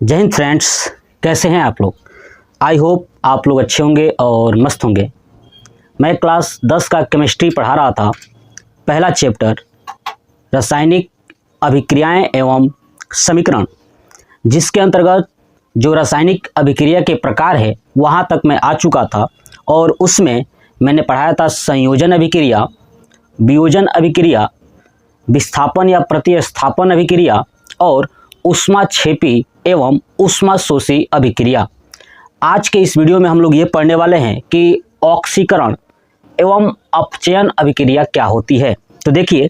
जय हिंद फ्रेंड्स, कैसे हैं आप लोग। आई होप आप लोग अच्छे होंगे और मस्त होंगे। मैं क्लास 10 का केमिस्ट्री पढ़ा रहा था। पहला चैप्टर रासायनिक अभिक्रियाएं एवं समीकरण, जिसके अंतर्गत जो रासायनिक अभिक्रिया के प्रकार है वहाँ तक मैं आ चुका था और उसमें मैंने पढ़ाया था संयोजन अभिक्रिया, वियोजन अभिक्रिया, विस्थापन या प्रतिस्थापन अभिक्रिया और ऊष्माक्षेपी एवं ऊष्माशोषी अभिक्रिया। आज के इस वीडियो में हम लोग ये पढ़ने वाले हैं कि ऑक्सीकरण एवं अपचयन अभिक्रिया क्या होती है। तो देखिए,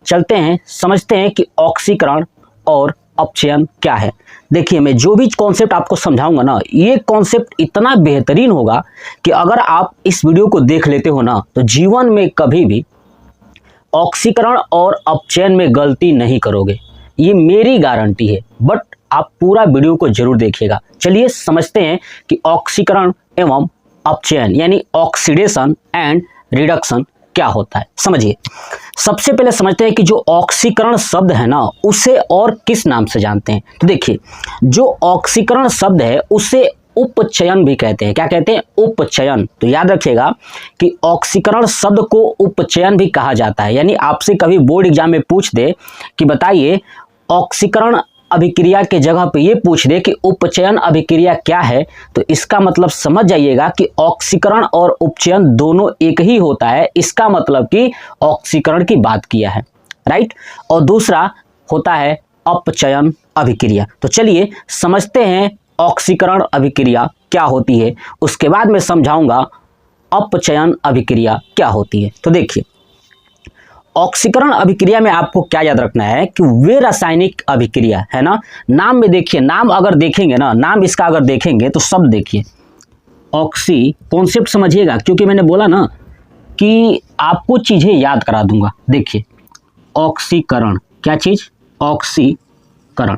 चलते हैं समझते हैं कि ऑक्सीकरण और अपचयन क्या है। देखिए, मैं जो भी कॉन्सेप्ट आपको समझाऊंगा ना, ये कॉन्सेप्ट इतना बेहतरीन होगा कि अगर आप इस वीडियो को देख लेते हो ना, तो जीवन में कभी भी ऑक्सीकरण और अपचयन में गलती नहीं करोगे, ये मेरी गारंटी है। बट आप पूरा वीडियो को जरूर देखिएगा। चलिए समझते हैं कि ऑक्सीकरण एवं अपचयन यानी ऑक्सीडेशन एंड रिडक्शन क्या होता है। समझिए, सबसे पहले समझते हैं कि जो ऑक्सीकरण शब्द है ना, उसे और किस नाम से जानते हैं। तो देखिए, जो ऑक्सीकरण शब्द है उसे उपचयन भी कहते हैं। क्या कहते हैं? उपचयन। तो याद रखिएगा कि ऑक्सीकरण शब्द को उपचयन भी कहा जाता है। यानी आपसे कभी बोर्ड एग्जाम में पूछ दे कि बताइए ऑक्सीकरण अभिक्रिया के जगह पे ये पूछ दे कि उपचयन अभिक्रिया क्या है, तो इसका मतलब समझ जाइएगा कि ऑक्सीकरण और उपचयन दोनों एक ही होता है। इसका मतलब कि ऑक्सीकरण की बात किया है, राइट। और दूसरा होता है अपचयन अभिक्रिया। तो चलिए समझते हैं ऑक्सीकरण अभिक्रिया क्या होती है, उसके बाद मैं समझाऊंगा अपचयन अभिक्रिया क्या होती है। तो देखिए, ऑक्सीकरण अभिक्रिया में आपको क्या याद रखना है कि वे रासायनिक अभिक्रिया है ना। नाम में देखिए, नाम अगर देखेंगे ना, नाम इसका अगर देखेंगे तो शब्द देखिए, ऑक्सी कॉन्सेप्ट समझिएगा, क्योंकि मैंने बोला ना कि आपको चीजें याद करा दूंगा। देखिए, ऑक्सीकरण क्या चीज? ऑक्सीकरण।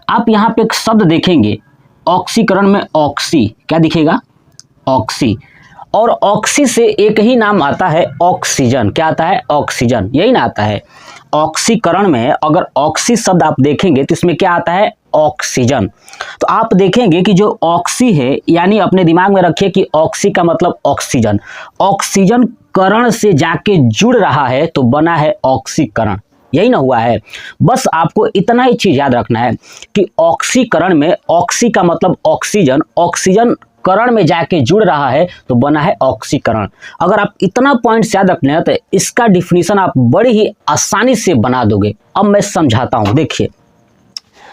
आप यहाँ पे एक शब्द देखेंगे ऑक्सीकरण में, ऑक्सी क्या दिखेगा? ऑक्सी। और ऑक्सी से एक ही नाम आता है ऑक्सीजन। क्या आता है? ऑक्सीजन, यही ना आता है। ऑक्सीकरण में अगर ऑक्सी शब्द आप देखेंगे तो इसमें क्या आता है? ऑक्सीजन। तो आप देखेंगे कि जो ऑक्सी है, यानी अपने दिमाग में रखिए कि ऑक्सी का मतलब ऑक्सीजन। ऑक्सीजन करण से जाके जुड़ रहा है तो बना है ऑक्सीकरण। यही ना हुआ है। बस आपको इतना ही चीज याद रखना है कि ऑक्सीकरण में ऑक्सी का मतलब ऑक्सीजन, ऑक्सीजन करण में जाके जुड़ रहा है तो बना है ऑक्सीकरण। अगर आप इतना पॉइंट्स याद रखना है तो इसका डिफिनीशन आप बड़ी ही आसानी से बना दोगे। अब मैं समझाता हूं। देखिए,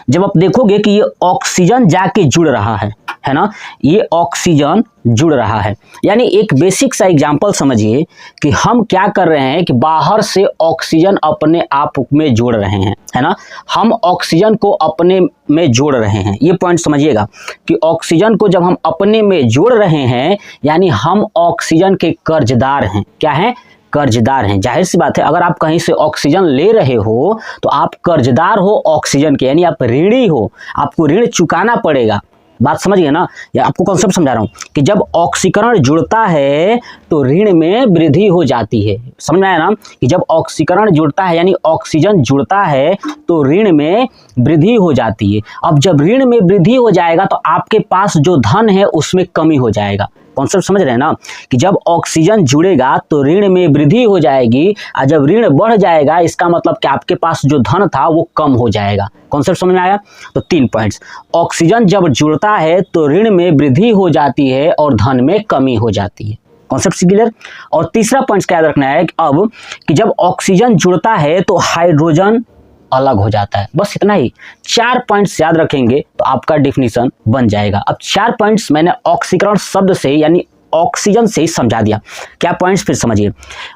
जब आप देखोगे कि ये ऑक्सीजन जाके जुड़ रहा है ना, ये ऑक्सीजन जुड़ रहा है, यानी एक बेसिक सा एग्जांपल समझिए कि हम क्या कर रहे हैं कि बाहर से ऑक्सीजन अपने आप में जोड़ रहे हैं, है ना। हम ऑक्सीजन को अपने में जोड़ रहे हैं। ये पॉइंट समझिएगा कि ऑक्सीजन को जब हम अपने में जोड़ रहे हैं, यानी हम ऑक्सीजन के कर्जदार हैं। क्या है? कर्जदार हैं। जाहिर सी बात है, अगर आप कहीं से ऑक्सीजन ले रहे हो तो आप कर्जदार हो ऑक्सीजन के, यानी आप ऋणी हो, आपको ऋण चुकाना पड़ेगा। बात समझिए ना, या आपको कॉन्सेप्ट समझा रहा हूं कि जब ऑक्सीकरण जुड़ता है तो ऋण में वृद्धि हो जाती है। समझ में आया ना कि जब ऑक्सीकरण जुड़ता है यानी ऑक्सीजन जुड़ता है तो ऋण में वृद्धि हो जाती है। अब जब ऋण में वृद्धि हो जाएगा तो आपके पास जो धन है उसमें कमी हो जाएगा। कॉन्सेप्ट समझ रहे हैं ना कि जब ऑक्सीजन जुड़ेगा तो ऋण में वृद्धि हो जाएगी, और जब ऋण बढ़ जाएगा इसका मतलब कि आपके पास जो धन था वो कम हो जाएगा। कॉन्सेप्ट समझ में आया? तो 3 पॉइंट्स। ऑक्सीजन जब जुड़ता है तो ऋण में वृद्धि हो जाती है और धन में कमी हो जाती है। Concept clear? और तीसरा पॉइंट क्या याद रखना है अब कि जब ऑक्सीजन जुड़ता है तो हाइड्रोजन अलग हो जाता है। बस इतना ही। 4 पॉइंट्स याद रखेंगे तो आपका डिफिनीशन बन जाएगा। अब 4 पॉइंट्स मैंने ऑक्सीकरण शब्द से यानी ऑक्सीजन से ही समझा दिया। क्या पॉइंट्स फिर समझिए।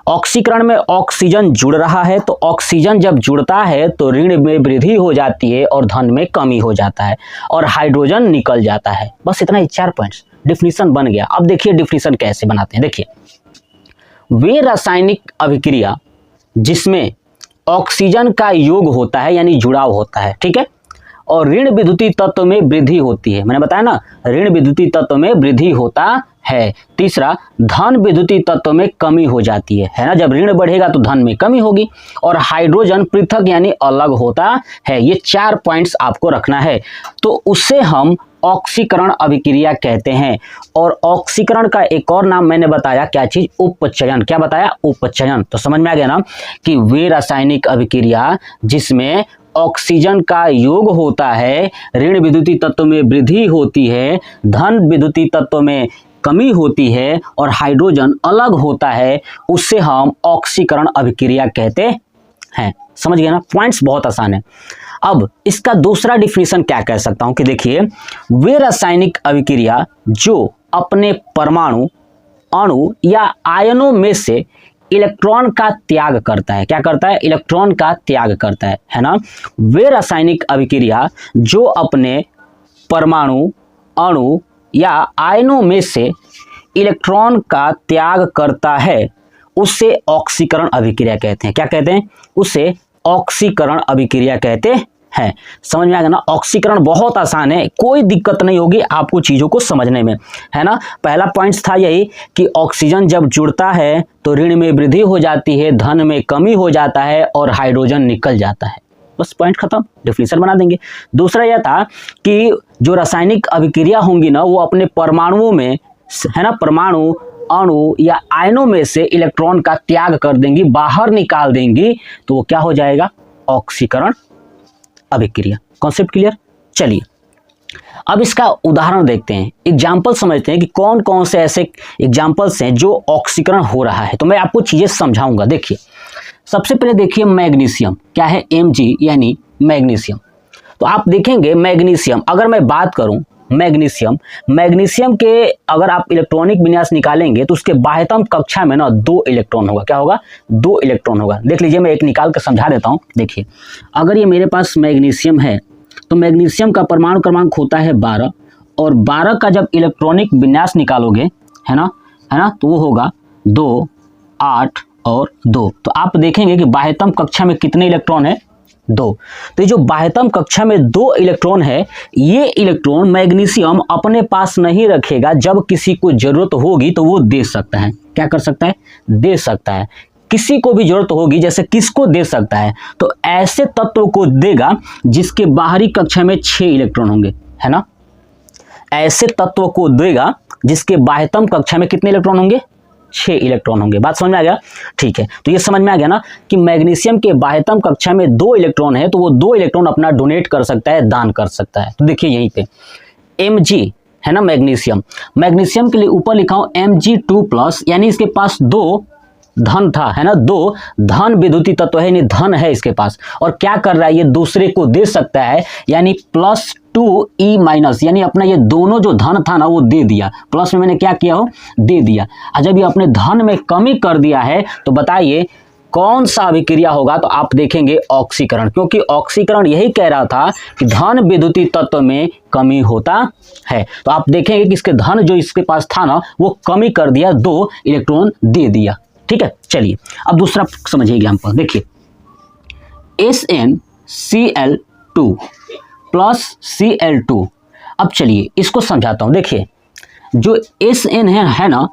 ऑक्सीकरण में ऑक्सीजन जुड़ रहा है तो ऑक्सीजन जब जुड़ता है तो ऋण में वृद्धि हो जाती है और धन में कमी हो जाता है और हाइड्रोजन निकल जाता है। बस इतना ही, 4 पॉइंट्स, डिफिनीशन बन गया। अब देखिए डिफिनीशन कैसे बनाते हैं। देखिए, वे रासायनिक अभिक्रिया जिसमें ऑक्सीजन का योग होता है यानी जुड़ाव होता है, ठीक है, और ऋण विद्युतीय तत्व में वृद्धि होती है। मैंने बताया ना, ऋण विद्युतीय तत्व में वृद्धि होता है। तीसरा, धन विद्युतीय तत्व में कमी हो जाती है ना, जब ऋण बढ़ेगा तो धन में कमी होगी। और हाइड्रोजन पृथक यानी अलग होता है। ये 4 पॉइंट्स आपको रखना है। तो उसे हम ऑक्सीकरण अभिक्रिया कहते हैं। और ऑक्सीकरण का एक और नाम मैंने बताया, क्या चीज? उपचयन। क्या बताया? उपचयन। तो समझ में आ गया ना कि वे रासायनिक अभिक्रिया जिसमें ऑक्सीजन का योग होता है, ऋण विद्युतीय तत्व में वृद्धि होती है, धन विद्युतीय तत्व में कमी होती है और हाइड्रोजन अलग होता है, उससे हम ऑक्सीकरण अभिक्रिया कहते हैं। समझ गए ना? पॉइंट्स बहुत आसान है। अब इसका दूसरा डिफिनीशन क्या कह सकता हूं कि देखिए, वे रासायनिक अभिक्रिया जो अपने परमाणु, अणु या आयनों में से इलेक्ट्रॉन का त्याग करता है। क्या करता है? इलेक्ट्रॉन का त्याग करता है ना। वे रासायनिक अभिक्रिया जो अपने परमाणु, अणु या आयनों में से इलेक्ट्रॉन का त्याग करता है, उससे ऑक्सीकरण अभिक्रिया कहते हैं। क्या कहते हैं? उसे ऑक्सीकरण अभिक्रिया कहते हैं। समझ में आ गया ना? ऑक्सीकरण बहुत आसान है, कोई दिक्कत नहीं होगी आपको चीजों को समझने में, है ना। पहला पॉइंट था यही कि ऑक्सीजन जब जुड़ता है तो ऋण में वृद्धि हो जाती है, धन में कमी हो जाता है और हाइड्रोजन निकल जाता है। बस पॉइंट खत्म, डिफिनीशन बना देंगे। दूसरा यह था कि जो रासायनिक अभिक्रिया होंगी ना, वो अपने परमाणुओं में, है ना, परमाणु, अणु या आयनों में से इलेक्ट्रॉन का त्याग कर देंगी, बाहर निकाल देंगी, तो वो क्या हो जाएगा? ऑक्सीकरण अभिक्रिया। Concept clear? चलिए अब इसका उदाहरण देखते हैं, एग्जाम्पल समझते हैं कि कौन कौन से ऐसे एग्जाम्पल्स हैं जो ऑक्सीकरण हो रहा है। तो मैं आपको चीजें समझाऊंगा। देखिए, सबसे पहले देखिए मैग्नीशियम। क्या है? Mg यानी मैग्नीशियम। तो आप देखेंगे मैग्नीशियम, अगर मैं बात करूं मैग्नीशियम के अगर आप इलेक्ट्रॉनिक विन्यास निकालेंगे तो उसके बाह्यतम कक्षा में ना 2 इलेक्ट्रॉन होगा। क्या होगा? 2 इलेक्ट्रॉन होगा। देख लीजिए, मैं एक निकाल कर समझा देता हूं। देखिए, अगर ये मेरे पास मैग्नीशियम है तो मैग्नीशियम का परमाणु क्रमांक होता है 12 और 12 का जब इलेक्ट्रॉनिक विन्यास निकालोगे, है ना, तो वो होगा 2, 8 और 2। तो आप देखेंगे कि बाह्यतम कक्षा में कितने इलेक्ट्रॉन है? 2। तो ये जो बाह्यतम कक्षा में 2 इलेक्ट्रॉन है, ये इलेक्ट्रॉन मैग्नीशियम अपने पास नहीं रखेगा, जब किसी को जरूरत होगी तो वो दे सकता है। क्या कर सकता है? दे सकता है। किसी को भी जरूरत होगी, जैसे किसको दे सकता है? तो ऐसे तत्व को देगा जिसके बाहरी कक्षा में 6 इलेक्ट्रॉन होंगे, है ना। ऐसे तत्व को देगा जिसके बाह्यतम कक्षा में कितने इलेक्ट्रॉन होंगे? 6 इलेक्ट्रॉन होंगे। बात समझ में आ गया? ठीक है, तो ये समझ में आ गया ना कि मैग्नीशियम के बाह्यतम कक्षा में 2 इलेक्ट्रॉन है, तो वो 2 इलेक्ट्रॉन अपना डोनेट कर सकता है, दान कर सकता है। तो देखिए यहीं पे Mg है ना, मैग्नीशियम के लिए ऊपर लिखा हूं Mg2+, यानी इसके पास 2 धन था, है ना, 2 धन विद्युतीय तत्व है, यानी धन है इसके पास। और क्या कर रहा है? ये दूसरे को दे सकता है, यानी +2E-, यानी अपना ये दोनों जो धन था ना वो दे दिया। प्लस में मैंने क्या किया हो? दे दिया। और जब ये अपने धन में कमी कर दिया है तो बताइए कौन सा अभिक्रिया होगा? तो आप देखेंगे ऑक्सीकरण, क्योंकि ऑक्सीकरण यही कह रहा था कि धन विद्युतीय तत्व में कमी होता है। तो आप देखेंगे कि इसके धन जो इसके पास था ना वो कमी कर दिया, 2 इलेक्ट्रॉन दे दिया। ठीक है, चलिए अब दूसरा समझिए एग्जाम्पल। देखिए, SnCl2 प्लस Cl2। अब चलिए इसको समझाता हूं। देखिए, जो Sn है ना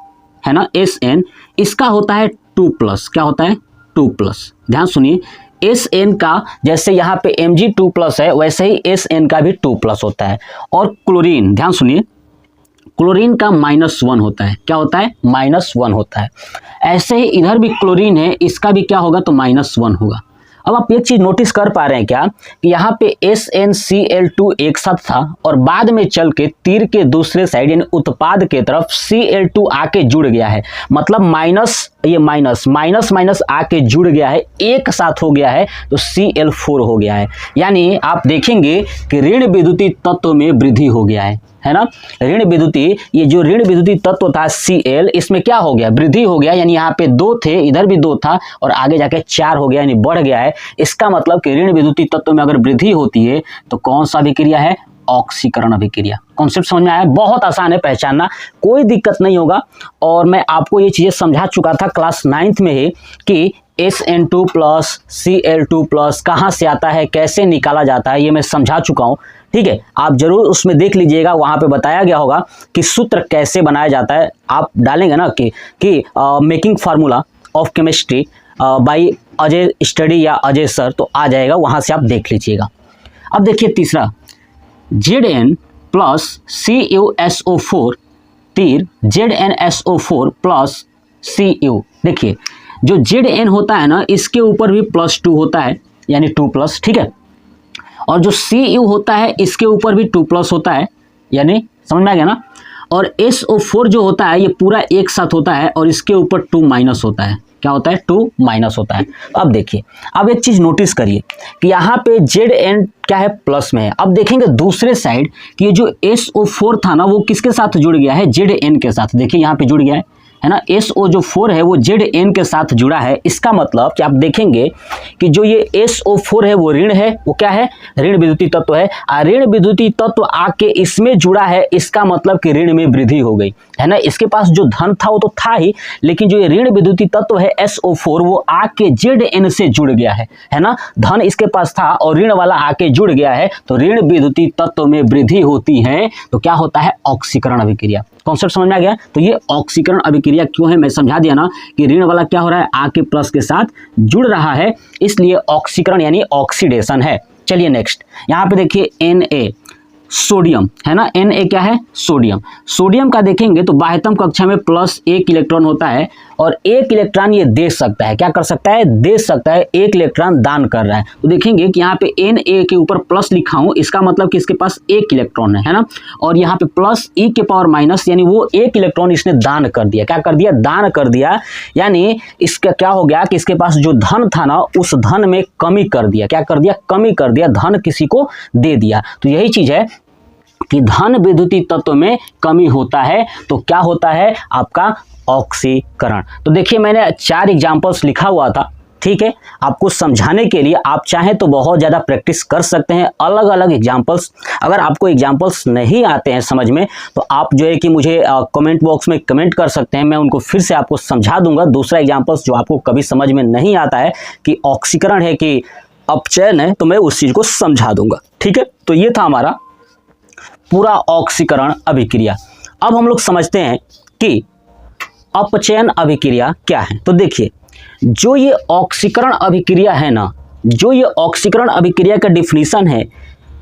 Sn, इसका होता है 2+। क्या होता है? 2+। ध्यान सुनिए, Sn का जैसे यहाँ पे Mg2+ है, वैसे ही Sn का भी 2+ होता है। और क्लोरीन, ध्यान सुनिए, क्लोरीन का -1 होता है। क्या होता है? -1 होता है। ऐसे ही इधर भी क्लोरीन है, इसका भी क्या होगा? तो -1 होगा। अब आप एक चीज नोटिस कर पा रहे हैं क्या कि यहाँ पे SnCl2 एक साथ था और बाद में चल के तीर के दूसरे साइड यानी उत्पाद के तरफ Cl2 आके जुड़ गया है। मतलब माइनस आके जुड़ गया है, एक साथ हो गया है, तो Cl4 हो गया है। यानी आप देखेंगे कि ऋण विद्युतीय तत्व में वृद्धि हो गया है ना। ऋण विद्युतीय, ये जो ऋण विद्युतीय तत्व था Cl, इसमें क्या हो गया? वृद्धि हो गया। यानी यहाँ पे 2 थे, इधर भी 2 था और आगे जाके 4 हो गया, यानी बढ़ गया है। इसका मतलब कि ऋण विद्युतीय तत्व में अगर वृद्धि होती है तो कौन सा अभिक्रिया है? ऑक्सीकरण अभिक्रिया। कॉन्सेप्ट समझ में आया? बहुत आसान है पहचानना, कोई दिक्कत नहीं होगा। और मैं आपको ये चीज़ें समझा चुका था क्लास 9th में ही कि SN2 प्लस Cl2 प्लस कहाँ से आता है, कैसे निकाला जाता है, ये मैं समझा चुका हूँ। ठीक है, आप जरूर उसमें देख लीजिएगा, वहाँ पे बताया गया होगा कि सूत्र कैसे बनाया जाता है। आप डालेंगे ना कि making formula of chemistry bye Ajay study या अजय सर, तो आ जाएगा, वहाँ से आप देख लीजिएगा। अब देखिए तीसरा, Zn प्लस CuSO4 तीर ZnSO4 प्लस Cu। देखिए जो Zn होता है ना, इसके ऊपर भी +2 होता है, यानी 2+, ठीक है। और जो Cu होता है इसके ऊपर भी 2+ होता है, यानी समझ में आ गया ना। और SO4 जो होता है ये पूरा एक साथ होता है और इसके ऊपर 2- होता है। क्या होता है? 2- होता है। अब देखिए, अब एक चीज़ नोटिस करिए कि यहाँ पे Zn क्या है? प्लस में है। अब देखेंगे दूसरे साइड कि ये जो SO4 था ना, वो किसके साथ जुड़ गया है? Zn के साथ। देखिए यहाँ पे जुड़ गया है ना, SO जो 4 है वो Zn के साथ जुड़ा है। इसका मतलब कि आप देखेंगे कि जो ये SO4 है वो ऋण है, वो क्या है? ऋण विद्युतीय तत्व है। ऋण विद्युतीय तत्व आके इसमें जुड़ा है, इसका मतलब कि ऋण में वृद्धि हो गई है ना। इसके पास जो धन था वो तो था ही, लेकिन जो ये ऋण विद्युतीय तत्व है SO4 वो आके Zn से जुड़ गया है ना। धन इसके पास था और ऋण वाला आके जुड़ गया है, तो ऋण विद्युतीय तत्व में वृद्धि होती है, तो क्या होता है? ऑक्सीकरण अभिक्रिया। कॉन्सेप्ट समझ में आ गया? तो ये ऑक्सीकरण अभिक्रिया क्यों है, मैं समझा दिया ना कि ऋण वाला क्या हो रहा है? आके प्लस के साथ जुड़ रहा है, इसलिए ऑक्सीकरण यानी ऑक्सीडेशन है। चलिए नेक्स्ट, यहाँ पे देखिए Na सोडियम है ना। Na क्या है? सोडियम। सोडियम का देखेंगे तो बाह्यतम कक्षा में +1 इलेक्ट्रॉन होता है और 1 इलेक्ट्रॉन ये दे सकता है। क्या कर सकता है? दे सकता है, 1 इलेक्ट्रॉन दान कर रहा है। तो देखेंगे कि यहाँ पे Na के ऊपर प्लस लिखा हूँ, इसका मतलब कि इसके पास 1 इलेक्ट्रॉन है ना। और यहाँ पे +e⁻⁻, यानी वो 1 इलेक्ट्रॉन इसने दान कर दिया। क्या कर दिया? दान कर दिया। यानी इसका क्या हो गया कि इसके पास जो धन था ना, उस धन में कमी कर दिया। क्या कर दिया? कमी कर दिया, धन किसी को दे दिया। तो यही चीज है कि धन विद्युतीय तत्व में कमी होता है, तो क्या होता है? आपका ऑक्सीकरण। तो देखिए मैंने 4 एग्जाम्पल्स लिखा हुआ था, ठीक है, आपको समझाने के लिए। आप चाहें तो बहुत ज़्यादा प्रैक्टिस कर सकते हैं, अलग अलग एग्जाम्पल्स। अगर आपको एग्जाम्पल्स नहीं आते हैं समझ में, तो आप जो है कि मुझे कमेंट बॉक्स में कमेंट कर सकते हैं, मैं उनको फिर से आपको समझा दूंगा। दूसरा एग्जाम्पल्स जो आपको कभी समझ में नहीं आता है कि ऑक्सीकरण है कि अपचयन है, तो मैं उस चीज़ को समझा दूंगा, ठीक है। तो ये था हमारा पूरा ऑक्सीकरण अभिक्रिया। अब हम लोग समझते हैं कि अपचयन अभिक्रिया क्या है। तो देखिए, जो ये ऑक्सीकरण अभिक्रिया है ना, जो ये ऑक्सीकरण अभिक्रिया का डिफिनीशन है,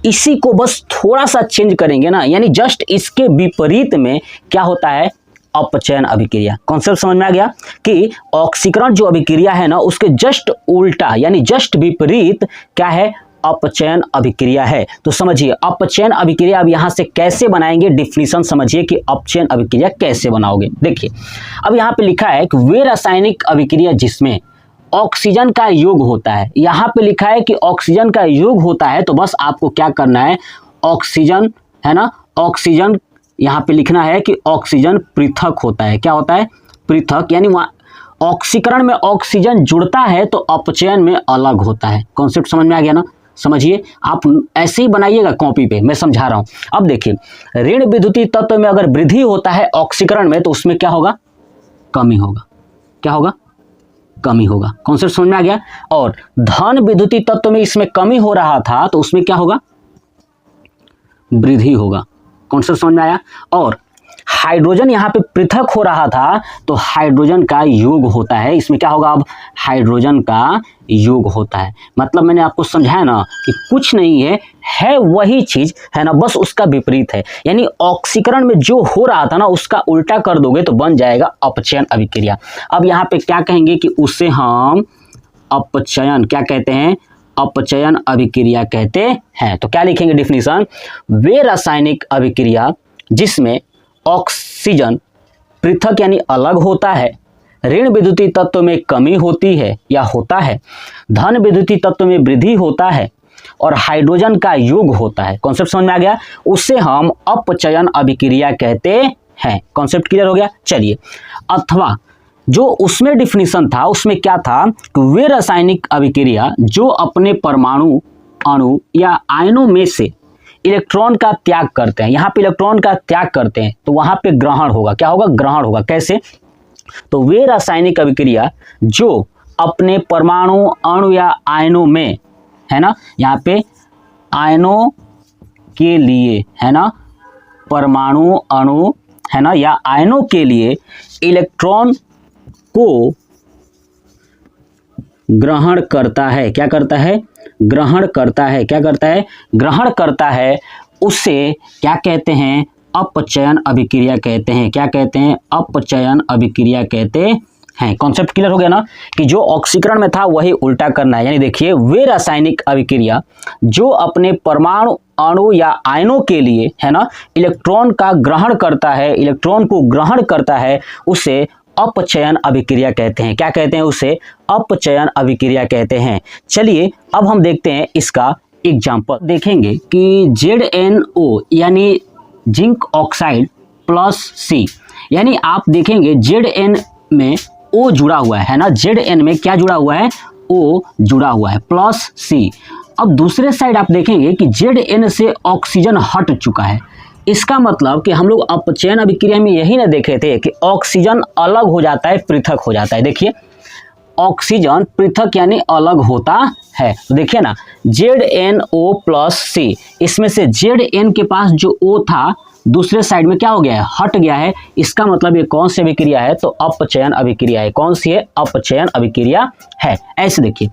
इसी को बस थोड़ा सा चेंज करेंगे ना, यानी जस्ट इसके विपरीत में क्या होता है? अपचयन अभिक्रिया। कॉन्सेप्ट समझ में आ गया कि ऑक्सीकरण जो अभिक्रिया है ना, उसके जस्ट उल्टा यानी जस्ट विपरीत क्या है? अपचयन अभिक्रिया है। तो समझिए अपचयन अभिक्रिया अब यहां से कैसे बनाएंगे, डिफिनीशन समझिए कि अपचयन अभिक्रिया कैसे बनाओगे। देखिए अब यहां पे लिखा है कि वे रासायनिक अभिक्रिया जिसमें ऑक्सीजन का योग होता है। यहां पे लिखा है कि ऑक्सीजन का योग होता है, तो बस आपको क्या करना है? ऑक्सीजन है ना, ऑक्सीजन यहां पे लिखना है कि ऑक्सीजन पृथक होता है। क्या होता है? पृथक, यानी ऑक्सीकरण में ऑक्सीजन जुड़ता है तो अपचयन में अलग होता है। कॉन्सेप्ट समझ में आ गया ना? समझिए, आप ऐसे ही बनाइएगा कॉपी पे, मैं समझा रहा हूं। अब देखिए, ऋण विद्युतीय तत्व में अगर वृद्धि होता है ऑक्सीकरण में, तो उसमें क्या होगा? कमी होगा। क्या होगा? कमी होगा। कॉन्सेप्ट समझ में आ गया। और धन विद्युतीय तत्व में इसमें कमी हो रहा था, तो उसमें क्या होगा? वृद्धि होगा। कॉन्सेप्ट समझ में आया। और हाइड्रोजन यहाँ पे पृथक हो रहा था, तो हाइड्रोजन का योग होता है। इसमें क्या होगा? अब हाइड्रोजन का योग होता है। मतलब मैंने आपको समझाया ना कि कुछ नहीं है वही चीज है ना, बस उसका विपरीत है। यानी ऑक्सीकरण में जो हो रहा था ना, उसका उल्टा कर दोगे तो बन जाएगा अपचयन अभिक्रिया। अब यहाँ पे क्या कहेंगे कि उसे हम अपचयन क्या कहते हैं? अपचयन अभिक्रिया कहते हैं। तो क्या लिखेंगे डिफिनीशन? वे रासायनिक अभिक्रिया जिसमें ऑक्सीजन पृथक यानी अलग होता है, ऋण विद्युतीय तत्व में कमी होती है या होता है, धन विद्युतीय तत्व में वृद्धि होता है और हाइड्रोजन का योग होता है। कॉन्सेप्ट समझ में आ गया? उसे हम अपचयन अभिक्रिया कहते हैं। कॉन्सेप्ट क्लियर हो गया? चलिए, अथवा जो उसमें डिफिनीशन था उसमें क्या था कि वे रासायनिक अभिक्रिया जो अपने परमाणु, अणु या आयनों में से इलेक्ट्रॉन का त्याग करते हैं, यहाँ पे इलेक्ट्रॉन का त्याग करते हैं तो वहां पे ग्रहण होगा। क्या होगा? ग्रहण होगा। कैसे? तो वे रासायनिक अभिक्रिया जो अपने परमाणु, अणु या आयनों में, है ना, यहाँ पे आयनों के लिए, है ना, परमाणु, अणु, है ना, या आयनों के लिए इलेक्ट्रॉन को ग्रहण करता है। क्या करता है? ग्रहण करता है। क्या करता है? ग्रहण करता है। उसे क्या कहते हैं? अपचयन अभिक्रिया कहते हैं। क्या कहते हैं? अपचयन अभिक्रिया कहते हैं। कॉन्सेप्ट क्लियर हो गया ना कि जो ऑक्सीकरण में था वही उल्टा करना है। यानी देखिए, वे रासायनिक अभिक्रिया जो अपने परमाणु, अणु या आयनों के लिए, है ना, इलेक्ट्रॉन का ग्रहण करता है, इलेक्ट्रॉन को ग्रहण करता है, उसे अपचयन अभिक्रिया कहते हैं। क्या कहते हैं? उसे अपचयन अभिक्रिया कहते हैं। चलिए अब हम देखते हैं इसका एग्जाम्पल। देखेंगे कि ZnO यानी जिंक ऑक्साइड प्लस C, यानी आप देखेंगे Zn में O जुड़ा हुआ है ना, Zn में क्या जुड़ा हुआ है? O जुड़ा हुआ है प्लस C। अब दूसरे साइड आप देखेंगे कि Zn से ऑक्सीजन हट चुका है। इसका मतलब कि हम लोग अपचयन अभिक्रिया में यही ना देखे थे कि ऑक्सीजन अलग हो जाता है, पृथक हो जाता है। देखिए, ऑक्सीजन पृथक यानी अलग होता है। तो देखिए ना, ZnO प्लस C, इसमें से Zn के पास जो O था दूसरे साइड में क्या हो गया है? हट गया है। इसका मतलब ये कौन सी अभिक्रिया है? तो अपचयन अभिक्रिया है। कौन सी है? अपचयन अभिक्रिया है। ऐसे देखिए,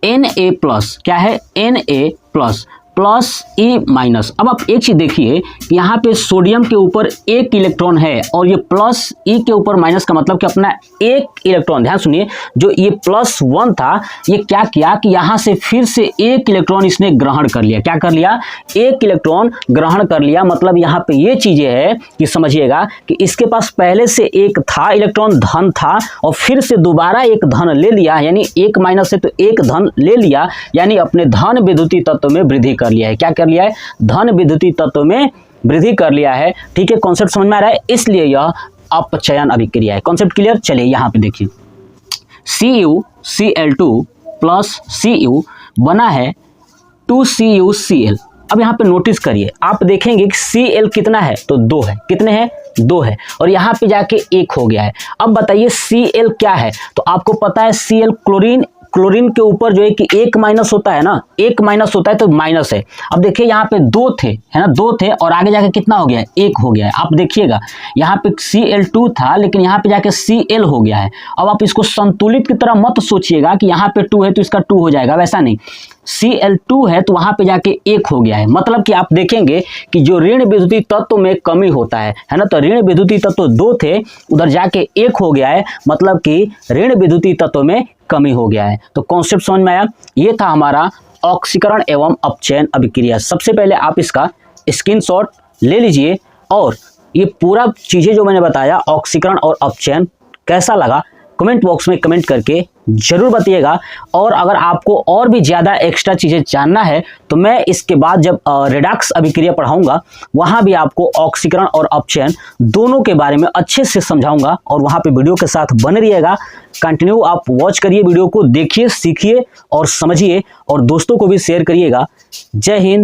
Na प्लस क्या है? Na plus plus E minus. अब आप एक चीज देखिए कि यहाँ पे सोडियम के ऊपर एक इलेक्ट्रॉन है और ये प्लस E के ऊपर माइनस, का मतलब कि अपना एक इलेक्ट्रॉन, ध्यान सुनिए, जो ये +1 था, ये क्या किया कि यहाँ से फिर से एक इलेक्ट्रॉन इसने ग्रहण कर लिया। क्या कर लिया? एक इलेक्ट्रॉन ग्रहण कर लिया। मतलब यहाँ पे ये चीजें है कि समझिएगा कि इसके पास पहले से एक था इलेक्ट्रॉन, धन था, और फिर से दोबारा एक धन ले लिया, यानी एक माइनस से तो एक धन ले लिया, यानी अपने धन विद्युतीय तत्व में वृद्धि कर लिया है। क्या कर लिया है? धन विद्युतीय तत्व में वृद्धि कर लिया है। ठीक है, कॉन्सेप्ट समझ में आ रहा है? इसलिए यह अपचयन अभिक्रिया है। Concept clear? चलिए यहाँ पे देखिए, CuCl2 प्लस Cu बना है 2CuCl। अब यहाँ पे नोटिस करिए, आप देखेंगे कि Cl कितना है? तो 2 है। कितने हैं? 2 है। और यहाँ पे जाके 1 हो गया है। अब बताइए Cl क्या है? तो आपको पता है Cl क्लोरीन, क्लोरीन के ऊपर जो है कि एक माइनस होता है ना, एक माइनस होता है तो माइनस है। अब देखिए यहाँ पे 2 थे, है ना, 2 थे और आगे जाके कितना हो गया है? 1 हो गया है। आप देखिएगा यहाँ पे Cl2 था लेकिन यहाँ पे जाके Cl हो गया है। अब आप इसको संतुलित की तरह मत सोचिएगा कि यहाँ पे 2 है तो इसका 2 हो जाएगा, वैसा नहीं। Cl2 है तो वहां पे जाके 1 हो गया है। मतलब कि आप देखेंगे कि जो ऋण विद्युतीय तत्व में कमी होता है ना, तो ऋण विद्युतीय तत्व 2 थे, उधर जाके 1 हो गया है, मतलब कि ऋण विद्युतीय तत्व में कमी हो गया है। तो कॉन्सेप्ट समझ में आया? ये था हमारा ऑक्सीकरण एवं अपचयन अभिक्रिया। सबसे पहले आप इसका स्क्रीनशॉट ले लीजिए और ये पूरा चीजें जो मैंने बताया ऑक्सीकरण और अपचयन कैसा लगा कमेंट बॉक्स में कमेंट करके जरूर बताइएगा। और अगर आपको और भी ज़्यादा एक्स्ट्रा चीज़ें जानना है तो मैं इसके बाद जब रेडॉक्स अभिक्रिया पढ़ाऊंगा वहाँ भी आपको ऑक्सीकरण और अपचयन दोनों के बारे में अच्छे से समझाऊंगा और वहाँ पे वीडियो के साथ बने रहिएगा। कंटिन्यू आप वॉच करिए, वीडियो को देखिए, सीखिए और समझिए और दोस्तों को भी शेयर करिएगा। जय हिंद।